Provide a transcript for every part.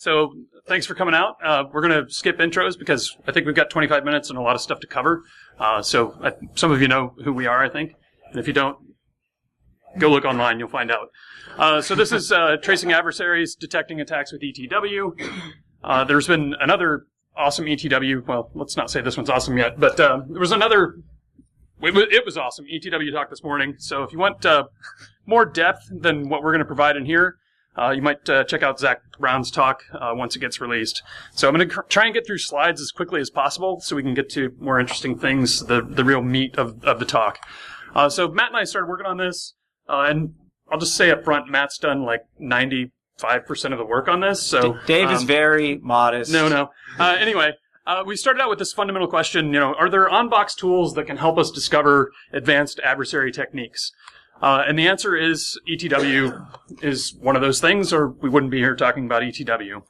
So thanks for coming out. We're going to skip intros because I think we've got 25 minutes and a lot of stuff to cover. So some of you know who we are, I think. And if you don't, go look online. You'll find out. So this is Tracing Adversaries, Detecting Attacks with ETW. There's been another awesome ETW. Well, let's not say this one's awesome yet. But there was another. It was awesome. ETW talk this morning. So if you want more depth than what we're going to provide in here, you might check out Zach Brown's talk once it gets released. So I'm going to try and get through slides as quickly as possible so we can get to more interesting things, the real meat of the talk. So Matt and I started working on this, and I'll just say up front, Matt's done like 95% of the work on this. So Dave is very modest. No. Anyway. We started out with this fundamental question, are there on-box tools that can help us discover advanced adversary techniques? And the answer is ETW is one of those things, or we wouldn't be here talking about ETW.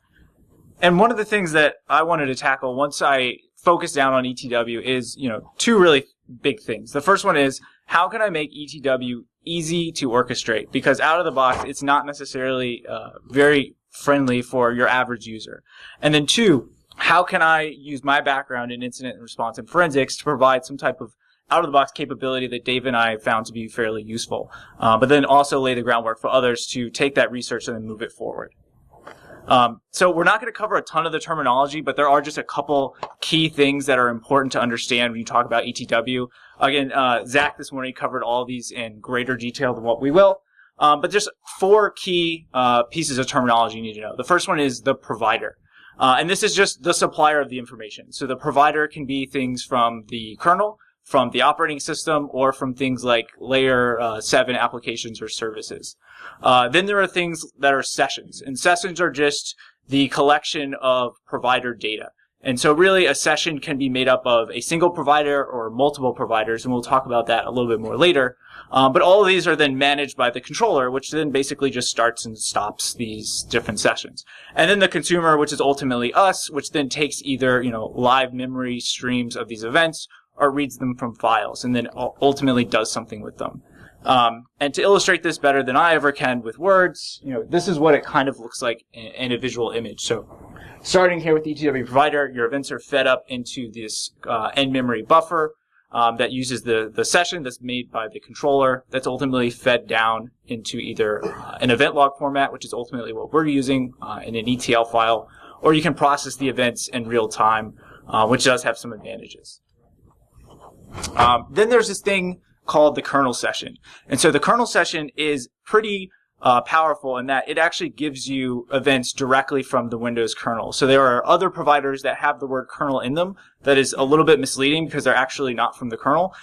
And one of the things that I wanted to tackle once I focused down on ETW is, two really big things. The first one is, how can I make ETW easy to orchestrate? Because out of the box, it's not necessarily very friendly for your average user. And then two, how can I use my background in incident response and forensics to provide some type of out-of-the-box capability that Dave and I found to be fairly useful, but then also lay the groundwork for others to take that research and then move it forward. So we're not going to cover a ton of the terminology, but there are just a couple key things that are important to understand when you talk about ETW. Again, Zach this morning covered all of these in greater detail than what we will. But just four key pieces of terminology you need to know. The first one is the provider. And this is just the supplier of the information. So the provider can be things from the kernel, from the operating system, or from things like layer 7 applications or services. Then there are things that are sessions. And sessions are just the collection of provider data. And so really a session can be made up of a single provider or multiple providers, and we'll talk about that a little bit more later. But all of these are then managed by the controller, which then basically just starts and stops these different sessions. And then the consumer, which is ultimately us, which then takes either, live memory streams of these events or reads them from files and then ultimately does something with them. And to illustrate this better than I ever can with words, this is what it kind of looks like in a visual image. So starting here with the ETW provider, your events are fed up into this end memory buffer that uses the session that's made by the controller that's ultimately fed down into either an event log format, which is ultimately what we're using in an ETL file, or you can process the events in real time, which does have some advantages. Then there's this thing called the kernel session. And so the kernel session is pretty powerful in that it actually gives you events directly from the Windows kernel. So there are other providers that have the word kernel in them that is a little bit misleading because they're actually not from the kernel.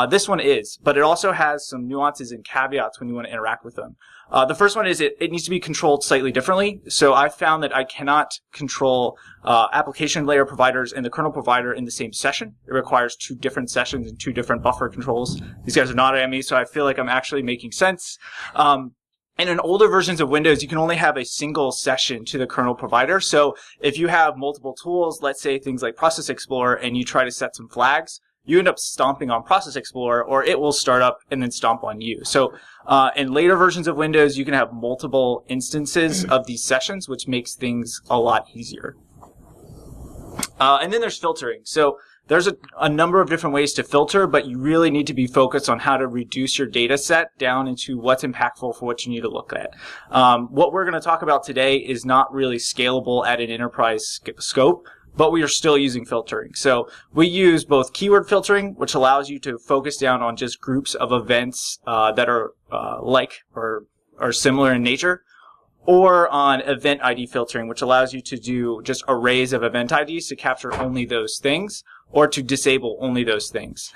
This one is, but it also has some nuances and caveats when you want to interact with them. The first one is it needs to be controlled slightly differently. So I found that I cannot control application layer providers and the kernel provider in the same session. It requires two different sessions and two different buffer controls. These guys are nodding at me, so I feel like I'm actually making sense. And in older versions of Windows, you can only have a single session to the kernel provider. So if you have multiple tools, let's say things like Process Explorer, and you try to set some flags, you end up stomping on Process Explorer, or it will start up and then stomp on you. So in later versions of Windows, you can have multiple instances of these sessions, which makes things a lot easier. And then there's filtering. So there's a number of different ways to filter, but you really need to be focused on how to reduce your data set down into what's impactful for what you need to look at. What we're going to talk about today is not really scalable at an enterprise scope, but we are still using filtering. So we use both keyword filtering, which allows you to focus down on just groups of events that are like or similar in nature, or on event ID filtering, which allows you to do just arrays of event IDs to capture only those things, or to disable only those things.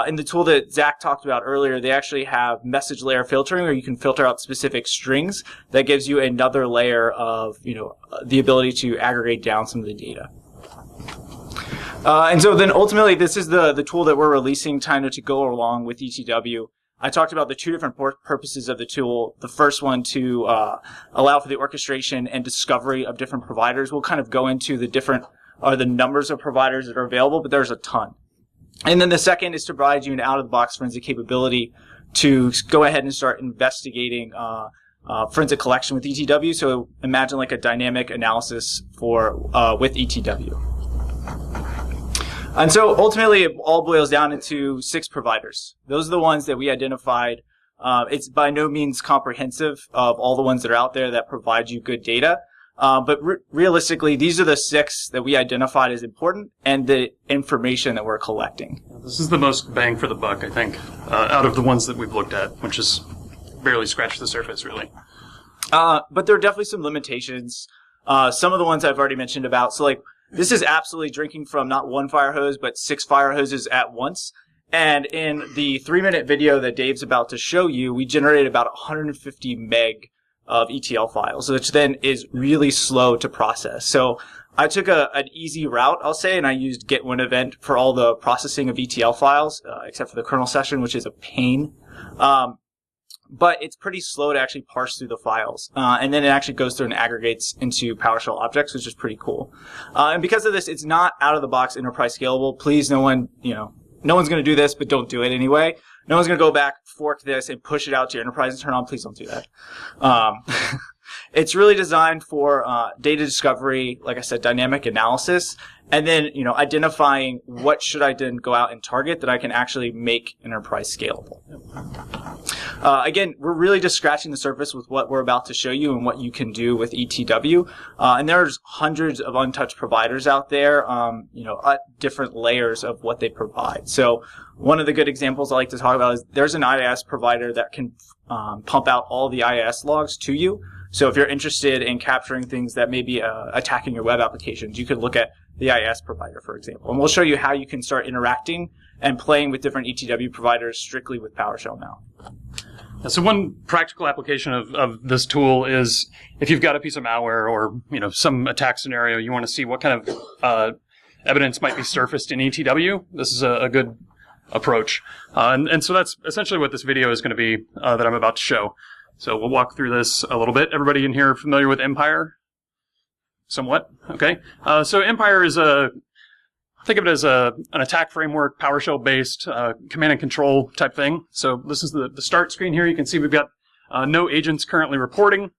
In the tool that Zach talked about earlier, they actually have message layer filtering, where you can filter out specific strings that gives you another layer of, the ability to aggregate down some of the data. And so then ultimately, this is the tool that we're releasing kind of to go along with ETW. I talked about the two different purposes of the tool. The first one to allow for the orchestration and discovery of different providers. We'll kind of go into the numbers of providers that are available, but there's a ton. And then the second is to provide you an out-of-the-box forensic capability to go ahead and start investigating forensic collection with ETW. So imagine like a dynamic analysis for with ETW. And so ultimately, it all boils down into 6 providers. Those are the ones that we identified. It's by no means comprehensive of all the ones that are out there that provide you good data. But realistically, these are the 6 that we identified as important and the information that we're collecting. This is the most bang for the buck, I think, out of the ones that we've looked at, which is barely scratched the surface, really. But there are definitely some limitations. Some of the ones I've already mentioned about. So, like, this is absolutely drinking from not 1 fire hose, but 6 fire hoses at once. And in the 3-minute video that Dave's about to show you, we generated about 150 meg of ETL files, which then is really slow to process. So I took an easy route, I'll say, and I used get when event for all the processing of ETL files, except for the kernel session, which is a pain. But it's pretty slow to actually parse through the files. And then it actually goes through and aggregates into PowerShell objects, which is pretty cool. And because of this, it's not out-of-the-box enterprise scalable. Please, no one's going to do this, but don't do it anyway. No one's going to go back, fork this, and push it out to your enterprise and turn on. Please don't do that. It's really designed for data discovery, like I said, dynamic analysis, and then identifying what should I then go out and target that I can actually make enterprise scalable. Again, we're really just scratching the surface with what we're about to show you and what you can do with ETW. And there's hundreds of untouched providers out there, at different layers of what they provide. So one of the good examples I like to talk about is there's an IIS provider that can pump out all the IIS logs to you. So if you're interested in capturing things that may be attacking your web applications, you could look at the IIS provider, for example. And we'll show you how you can start interacting and playing with different ETW providers strictly with PowerShell now. So one practical application of this tool is if you've got a piece of malware or some attack scenario, you want to see what kind of evidence might be surfaced in ETW. This is a good approach. And so that's essentially what this video is going to be that I'm about to show. So we'll walk through this a little bit. Everybody in here familiar with Empire? Somewhat. Okay. So Empire is think of it as an attack framework, PowerShell-based command and control type thing. So this is the start screen here. You can see we've got no agents currently reporting.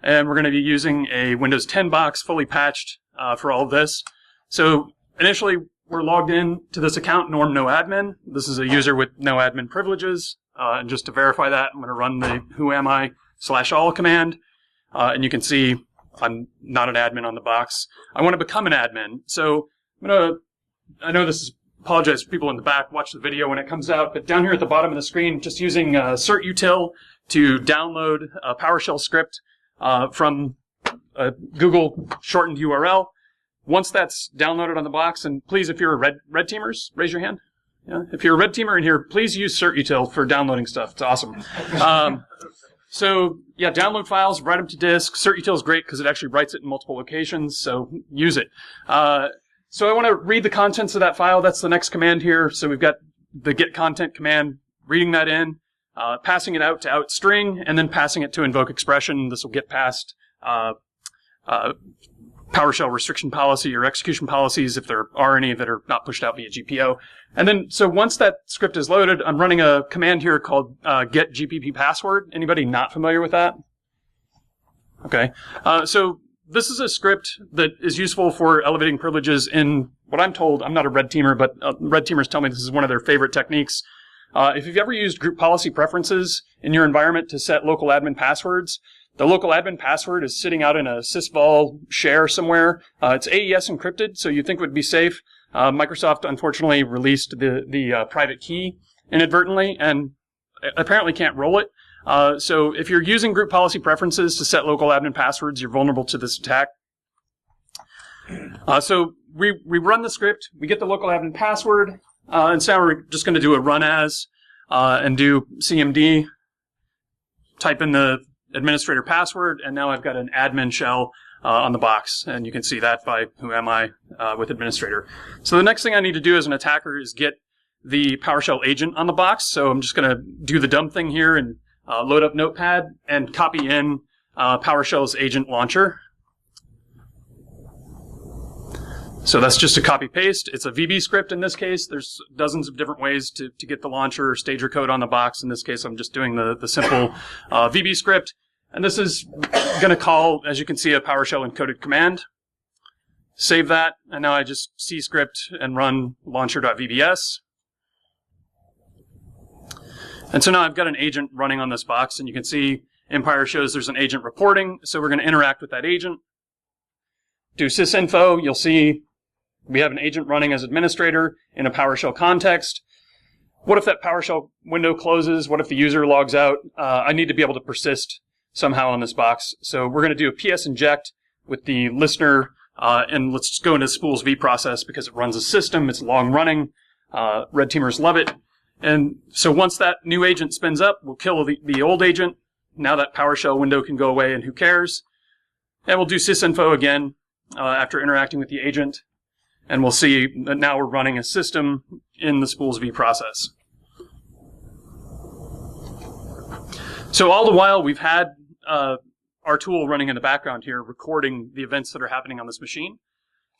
And we're going to be using a Windows 10 box, fully patched for all of this. So initially, we're logged in to this account, norm no admin. This is a user with no admin privileges. And just to verify that, I'm going to run the whoami/all command. And you can see I'm not an admin on the box. I want to become an admin. So I know this is, apologize for people in the back, watch the video when it comes out, but down here at the bottom of the screen, just using certutil to download a PowerShell script from a Google shortened URL. Once that's downloaded on the box, and please, if you're a red teamers, raise your hand. Yeah, if you're a red teamer in here, please use certutil for downloading stuff. It's awesome. So yeah, download files, write them to disk. Certutil is great because it actually writes it in multiple locations, so use it. So I want to read the contents of that file. That's the next command here. So we've got the get content command, reading that in, passing it out to outstring, and then passing it to invoke expression. This will get past PowerShell restriction policy or execution policies if there are any that are not pushed out via GPO. And then, so once that script is loaded, I'm running a command here called get GPP password. Anybody not familiar with that? Okay. So this is a script that is useful for elevating privileges in what I'm told. I'm not a red teamer, but red teamers tell me this is one of their favorite techniques. If you've ever used group policy preferences in your environment to set local admin passwords, the local admin password is sitting out in a sysvol share somewhere. It's AES encrypted, so you'd think it would be safe. Microsoft unfortunately released the private key inadvertently and apparently can't roll it. So if you're using group policy preferences to set local admin passwords, you're vulnerable to this attack. So we run the script, we get the local admin password, and so now we're just going to do a run as and do cmd, type in the administrator password, and now I've got an admin shell on the box, and you can see that by who am I with administrator. So the next thing I need to do as an attacker is get the PowerShell agent on the box. So I'm just going to do the dumb thing here and load up Notepad and copy in PowerShell's agent launcher. So that's just a copy paste. It's a VB script in this case. There's dozens of different ways to get the launcher or stager code on the box. In this case, I'm just doing the simple VB script. And this is going to call, as you can see, a PowerShell encoded command. Save that, and now I just cscript and run launcher.vbs. And so now I've got an agent running on this box, and you can see Empire shows there's an agent reporting, so we're going to interact with that agent. Do sysinfo, you'll see we have an agent running as administrator in a PowerShell context. What if that PowerShell window closes? What if the user logs out? I need to be able to persist somehow on this box. So we're going to do a PS inject with the listener, and let's just go into Spools V process because it runs a system. It's long running. Red teamers love it. And so once that new agent spins up, we'll kill the old agent. Now that PowerShell window can go away, and who cares? And we'll do sysinfo again after interacting with the agent. And we'll see that now we're running a system in the Spools V process. So all the while, we've had our tool running in the background here, recording the events that are happening on this machine.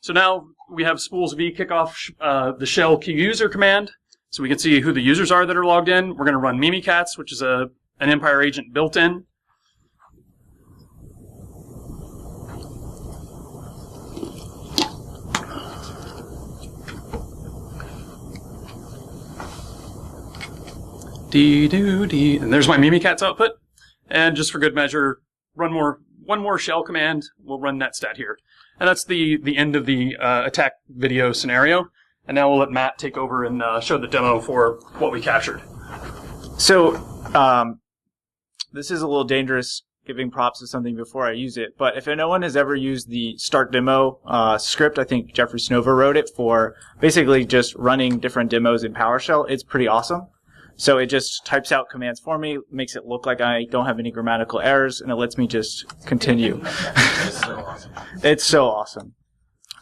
So now we have Spools V kick off the shell key user command, so we can see who the users are that are logged in. We're going to run Mimikatz, which is an Empire agent built in. And there's my Mimikatz output. And just for good measure, run one more shell command. We'll run netstat here. And that's the end of the attack video scenario. And now we'll let Matt take over and show the demo for what we captured. So this is a little dangerous, giving props to something before I use it. But if no one has ever used the start demo script, I think Jeffrey Snover wrote it for basically just running different demos in PowerShell. It's pretty awesome. So it just types out commands for me, makes it look like I don't have any grammatical errors, and it lets me just continue. It's so awesome.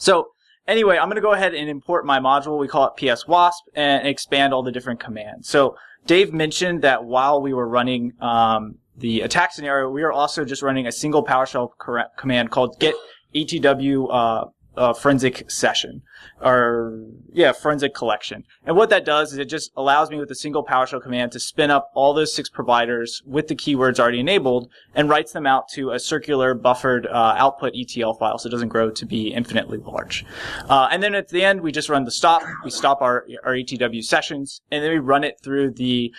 So anyway, I'm going to go ahead and import my module. We call it PSWasp, and expand all the different commands. So Dave mentioned that while we were running the attack scenario, we are also just running a single PowerShell command called get ETW forensic session, forensic collection. And what that does is it just allows me with a single PowerShell command to spin up all those 6 providers with the keywords already enabled and writes them out to a circular buffered output ETL file, so it doesn't grow to be infinitely large. And then at the end, we just run the stop. We stop our ETW sessions, and then we run it through the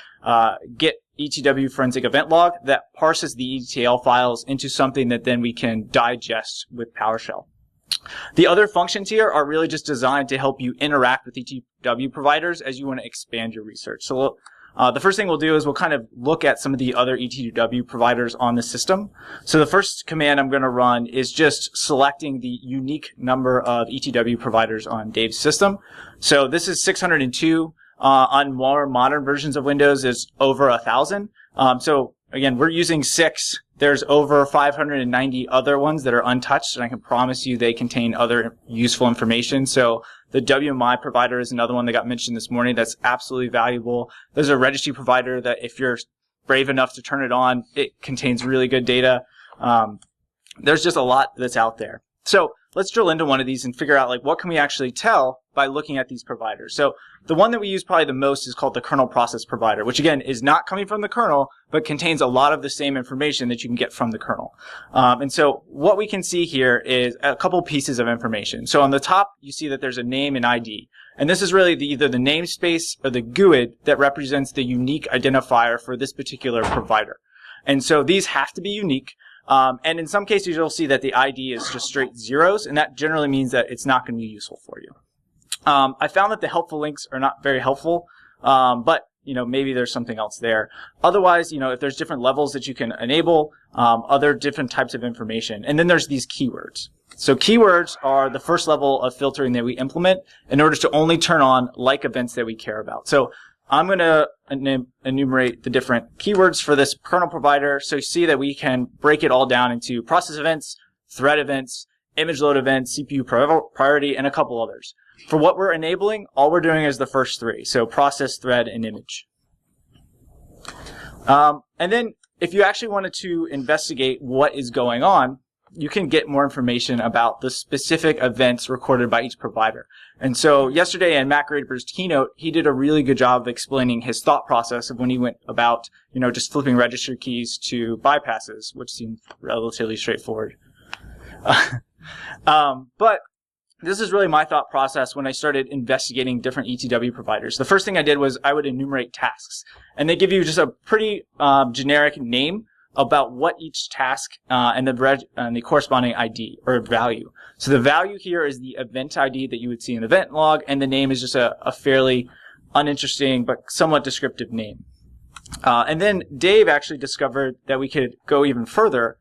get ETW forensic event log that parses the ETL files into something that then we can digest with PowerShell. The other functions here are really just designed to help you interact with ETW providers as you want to expand your research. So the first thing we'll do is we'll kind of look at some of the other ETW providers on the system. So the first command I'm going to run is just selecting the unique number of ETW providers on Dave's system. So this is 602. On more modern versions of Windows, is over 1,000. So again, we're using 6. There's over 590 other ones that are untouched, and I can promise you they contain other useful information. So the WMI provider is another one that got mentioned this morning that's absolutely valuable. There's a registry provider that if you're brave enough to turn it on, it contains really good data. There's just a lot that's out there. So let's drill into one of these and figure out like what can we actually tell by looking at these providers. So the one that we use probably the most is called the kernel process provider, which again is not coming from the kernel, but contains a lot of the same information that you can get from the kernel. And so what we can see here is a couple pieces of information. So on the top, you see that there's a name and ID. And this is really either the namespace or the GUID that represents the unique identifier for this particular provider. And so these have to be unique. And in some cases, you'll see that the ID is just straight zeros, and that generally means that it's not going to be useful for you. I found that the helpful links are not very helpful, but maybe there's something else there. Otherwise, if there's different levels that you can enable, other different types of information, and then there's these keywords. So keywords are the first level of filtering that we implement in order to only turn on like events that we care about. So I'm going to enumerate the different keywords for this kernel provider. So you see that we can break it all down into process events, thread events, image load events, CPU priority, and a couple others. For what we're enabling, all we're doing is the first 3. So process, thread, and image. And then if you actually wanted to investigate what is going on, you can get more information about the specific events recorded by each provider. And so yesterday in Matt Grader's keynote, he did a really good job of explaining his thought process of when he went about, just flipping register keys to bypasses, which seemed relatively straightforward. But this is really my thought process when I started investigating different ETW providers. The first thing I did was I would enumerate tasks. And they give you just a pretty generic name about what each task and the corresponding ID or value. So the value here is the event ID that you would see in the event log, and the name is just a fairly uninteresting but somewhat descriptive name. And then Dave actually discovered that we could go even further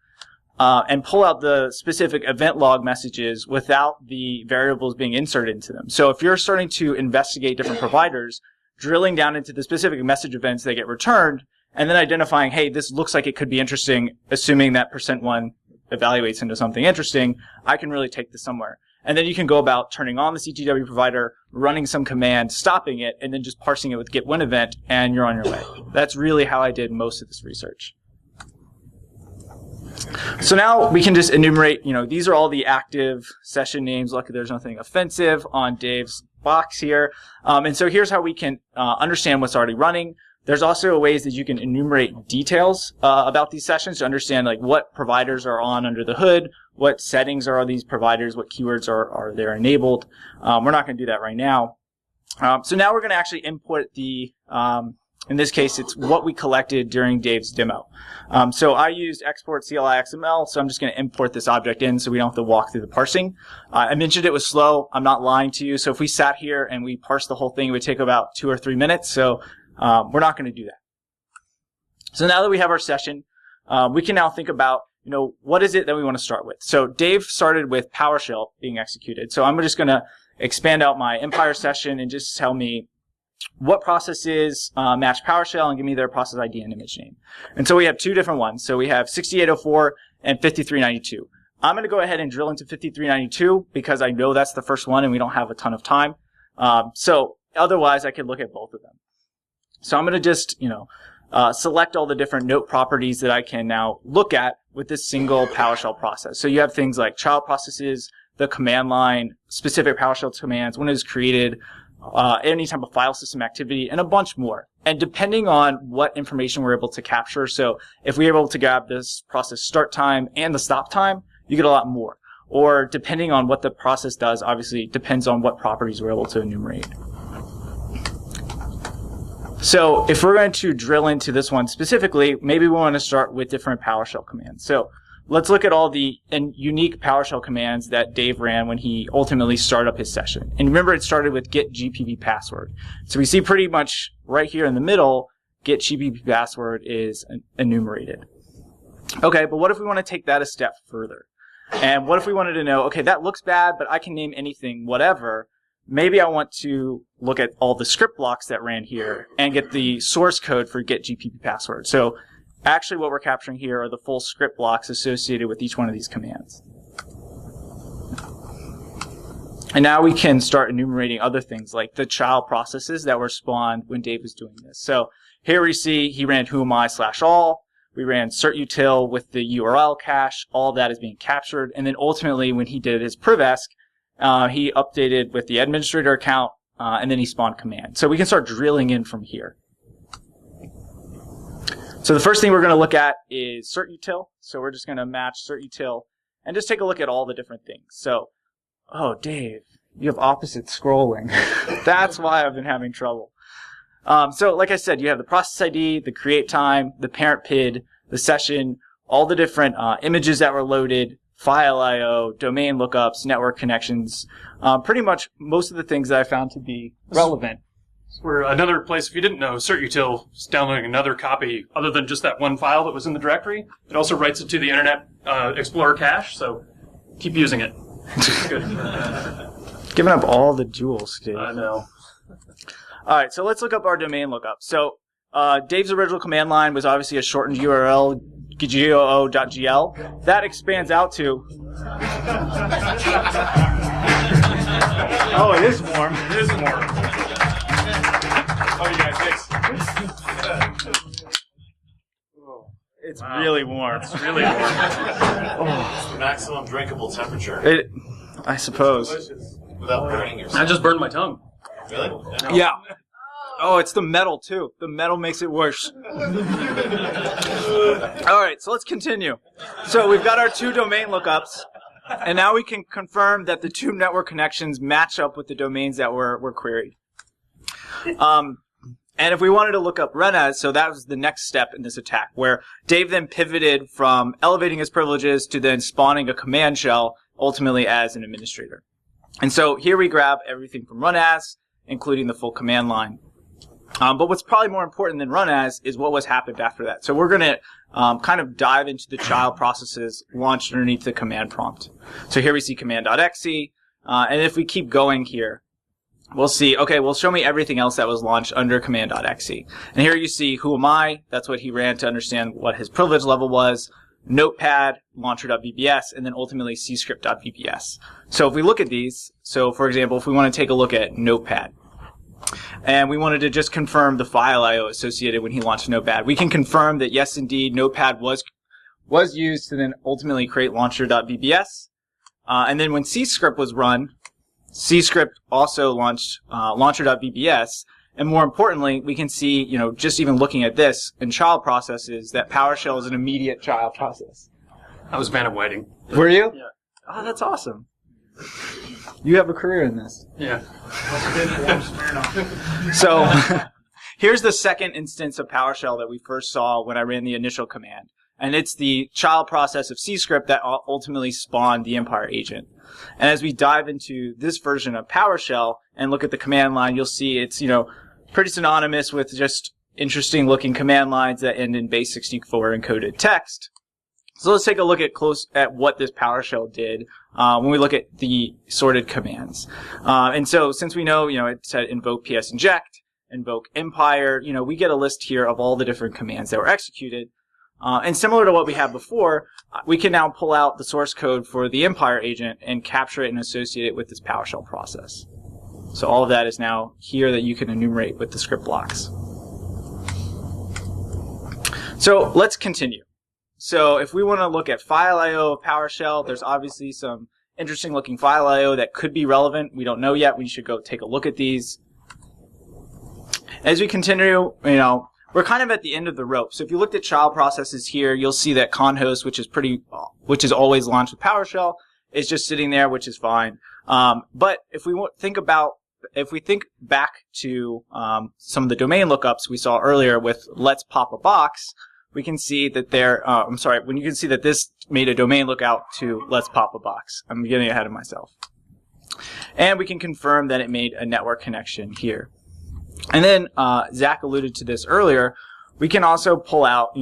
and pull out the specific event log messages without the variables being inserted into them. So if you're starting to investigate different providers, drilling down into the specific message events that get returned, and then identifying, hey, this looks like it could be interesting, assuming that %1 evaluates into something interesting, I can really take this somewhere. And then you can go about turning on the ETW provider, running some command, stopping it, and then just parsing it with get when event, and you're on your way. That's really how I did most of this research. So now we can just enumerate, these are all the active session names. Luckily, there's nothing offensive on Dave's box here. And so here's how we can understand what's already running. There's also ways that you can enumerate details about these sessions to understand what providers are on under the hood, what settings are on these providers, what keywords are there enabled. We're not going to do that right now. So now we're going to actually import the, in this case, it's what we collected during Dave's demo. So I used export CLI XML, so I'm just going to import this object in so we don't have to walk through the parsing. I mentioned it was slow. I'm not lying to you. So if we sat here and we parsed the whole thing, it would take about 2 or 3 minutes. So we're not going to do that. So now that we have our session, we can now think about, what is it that we want to start with? So Dave started with PowerShell being executed. So I'm just going to expand out my Empire session and just tell me what processes match PowerShell and give me their process ID and image name. And so we have 2 different ones. So we have 6804 and 5392. I'm going to go ahead and drill into 5392 because I know that's the first one and we don't have a ton of time. So otherwise, I could look at both of them. So I'm going to just, select all the different note properties that I can now look at with this single PowerShell process. So you have things like child processes, the command line, specific PowerShell commands, when it is created, any type of file system activity, and a bunch more. And depending on what information we're able to capture, so if we're able to grab this process start time and the stop time, you get a lot more. Or depending on what the process does, obviously depends on what properties we're able to enumerate. So if we're going to drill into this one specifically, maybe we want to start with different PowerShell commands. So let's look at all the unique PowerShell commands that Dave ran when he ultimately started up his session. And remember, it started with get GPP password. So we see pretty much right here in the middle, get GPP password is enumerated. Okay, but what if we want to take that a step further? And what if we wanted to know, okay, that looks bad, but I can name anything, whatever. Maybe I want to look at all the script blocks that ran here and get the source code for get GPP password. So actually what we're capturing here are the full script blocks associated with each one of these commands. And now we can start enumerating other things like the child processes that were spawned when Dave was doing this. So here we see he ran whoami/all. We ran certutil with the URL cache. All of that is being captured. And then ultimately when he did his privesc, he updated with the administrator account, and then he spawned command. So we can start drilling in from here. So the first thing we're going to look at is certutil. So we're just going to match certutil and just take a look at all the different things. So, oh, Dave, you have opposite scrolling. That's why I've been having trouble. So like I said, you have the process ID, the create time, the parent PID, the session, all the different images that were loaded, file I/O, domain lookups, network connections, pretty much most of the things that I found to be relevant. Where another place, if you didn't know, certutil is downloading another copy other than just that one file that was in the directory. It also writes it to the Internet Explorer cache, so keep using it. Good. Giving up all the jewels, Dave. I know. All right, so let's look up our domain lookup. So Dave's original command line was obviously a shortened URL, goo.gl. That expands out to... Oh, it is warm. It is warm. Oh, you guys, it's really warm. It's really warm. It's the maximum drinkable temperature. I suppose. Delicious. Without burning yourself. I just burned my tongue. Really? Yeah. Oh, it's the metal, too. The metal makes it worse. All right, so let's continue. So we've got our 2 domain lookups, and now we can confirm that the 2 network connections match up with the domains that were queried. And if we wanted to look up run as, so that was the next step in this attack, where Dave then pivoted from elevating his privileges to then spawning a command shell, ultimately as an administrator. And so here we grab everything from run as, including the full command line. But what's probably more important than run as is what was happened after that. So we're going to kind of dive into the child processes launched underneath the command prompt. So here we see command.exe, and if we keep going here, we'll see, okay, well, show me everything else that was launched under command.exe. And here you see who am I, that's what he ran to understand what his privilege level was, notepad, launcher.vbs, and then ultimately cscript.vbs. So if we look at these, so for example, if we want to take a look at notepad, and we wanted to just confirm the file I/O associated when he launched Notepad. We can confirm that yes, indeed, Notepad was used to then ultimately create launcher.vbs. And then when cscript was run, cscript also launched launcher.vbs. And more importantly, we can see, just even looking at this in child processes, that PowerShell is an immediate child process. I was man of waiting. Were you? Yeah. Oh, that's awesome. You have a career in this. Yeah. So here's the second instance of PowerShell that we first saw when I ran the initial command. And it's the child process of cscript that ultimately spawned the Empire agent. And as we dive into this version of PowerShell and look at the command line, you'll see it's, pretty synonymous with just interesting looking command lines that end in base 64 encoded text. So let's take a look at what this PowerShell did when we look at the sorted commands. And so since we know, it said invoke ps inject, invoke empire, we get a list here of all the different commands that were executed. And similar to what we had before, we can now pull out the source code for the Empire agent and capture it and associate it with this PowerShell process. So all of that is now here that you can enumerate with the script blocks. So let's continue. So if we want to look at file I/O of PowerShell, there's obviously some interesting looking file I/O that could be relevant. We don't know yet. We should go take a look at these. As we continue, we're kind of at the end of the rope. So if you looked at child processes here, you'll see that conhost, which is always launched with PowerShell, is just sitting there, which is fine. But if we think back to some of the domain lookups we saw earlier with let's pop a box, we can see that when you can see that this made a domain lookout to let's pop a box. I'm getting ahead of myself. And we can confirm that it made a network connection here. And then Zach alluded to this earlier. We can also pull out,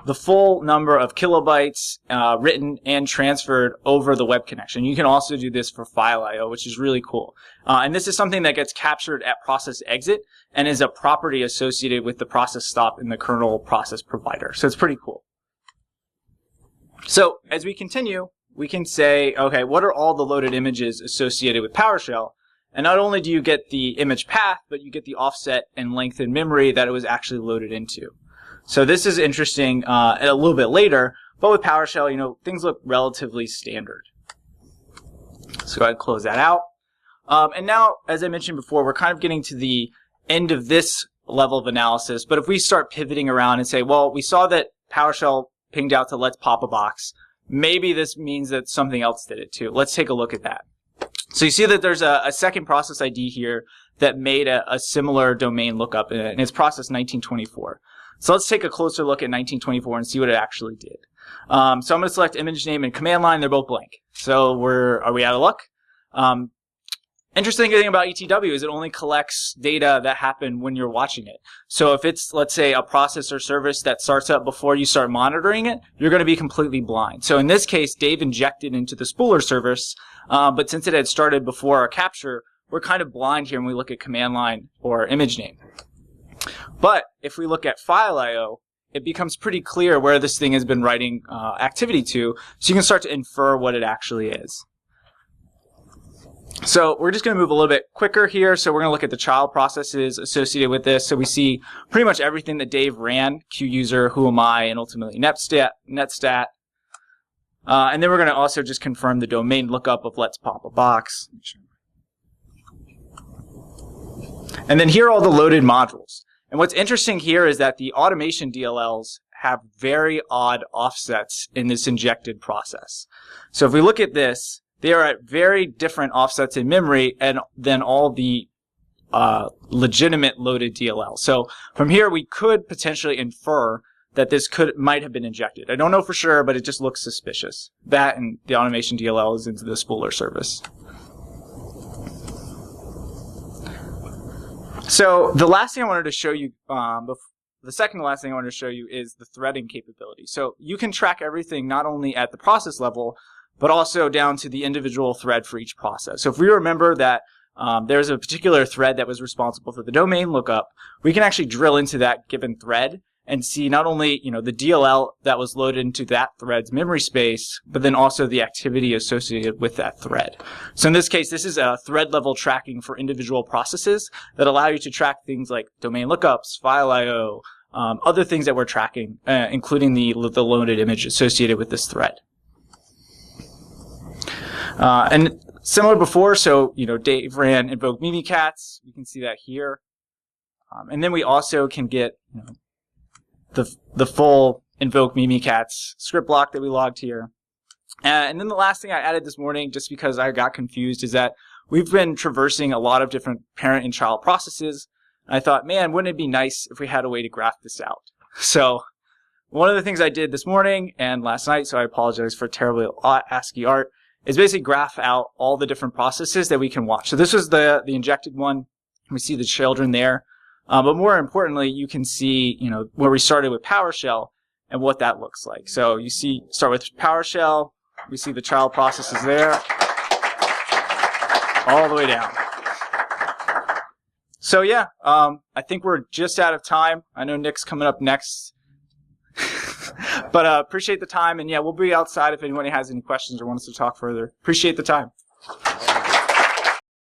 the full number of kilobytes written and transferred over the web connection. You can also do this for file I/O, which is really cool. And this is something that gets captured at process exit and is a property associated with the process stop in the kernel process provider. So it's pretty cool. So as we continue, we can say, okay, what are all the loaded images associated with PowerShell? And not only do you get the image path, but you get the offset and length in memory that it was actually loaded into. So this is interesting a little bit later, but with PowerShell, things look relatively standard. So go ahead and close that out. And now, as I mentioned before, we're kind of getting to the end of this level of analysis. But if we start pivoting around and say, well, we saw that PowerShell pinged out to let's pop a box. Maybe this means that something else did it too. Let's take a look at that. So you see that there's a second process ID here that made a similar domain lookup, and it's process 1924. So let's take a closer look at 1924 and see what it actually did. So I'm going to select image name and command line. They're both blank. So are we out of luck? Interesting thing about ETW is it only collects data that happened when you're watching it. So if it's, let's say, a process or service that starts up before you start monitoring it, you're going to be completely blind. So in this case, Dave injected into the spooler service, but since it had started before our capture, we're kind of blind here when we look at command line or image name. But if we look at file I/O, it becomes pretty clear where this thing has been writing activity to, so you can start to infer what it actually is. So we're just going to move a little bit quicker here. So we're going to look at the child processes associated with this. So we see pretty much everything that Dave ran: queue user, who am I, and ultimately netstat. And then we're going to also just confirm the domain lookup of let's pop a box. And then here are all the loaded modules. And what's interesting here is that the automation DLLs have very odd offsets in this injected process. So if we look at this, they are at very different offsets in memory than all the legitimate loaded DLLs. So from here, we could potentially infer that this might have been injected. I don't know for sure, but it just looks suspicious. That and the automation DLL is into the spooler service. So the last thing I wanted to show you, the second to last thing I wanted to show you is the threading capability. So you can track everything not only at the process level, but also down to the individual thread for each process. So if we remember that there's a particular thread that was responsible for the domain lookup, we can actually drill into that given thread and see not only the DLL that was loaded into that thread's memory space, but then also the activity associated with that thread. So in this case, this is a thread level tracking for individual processes that allow you to track things like domain lookups, file I/O, other things that we're tracking, including the loaded image associated with this thread. And similar before, so Dave ran invoke Mimikatz. You can see that here, and then we also can get the full invoke Mimikatz script block that we logged here. And then the last thing I added this morning, just because I got confused, is that we've been traversing a lot of different parent and child processes. And I thought, man, wouldn't it be nice if we had a way to graph this out? So one of the things I did this morning and last night, so I apologize for terrible ASCII art, is basically graph out all the different processes that we can watch. So this was the injected one. We see the children there. But more importantly, you can see, where we started with PowerShell and what that looks like. So you see, start with PowerShell. We see the child processes there, all the way down. So yeah, I think we're just out of time. I know Nick's coming up next. But appreciate the time. And yeah, we'll be outside if anybody has any questions or wants to talk further. Appreciate the time.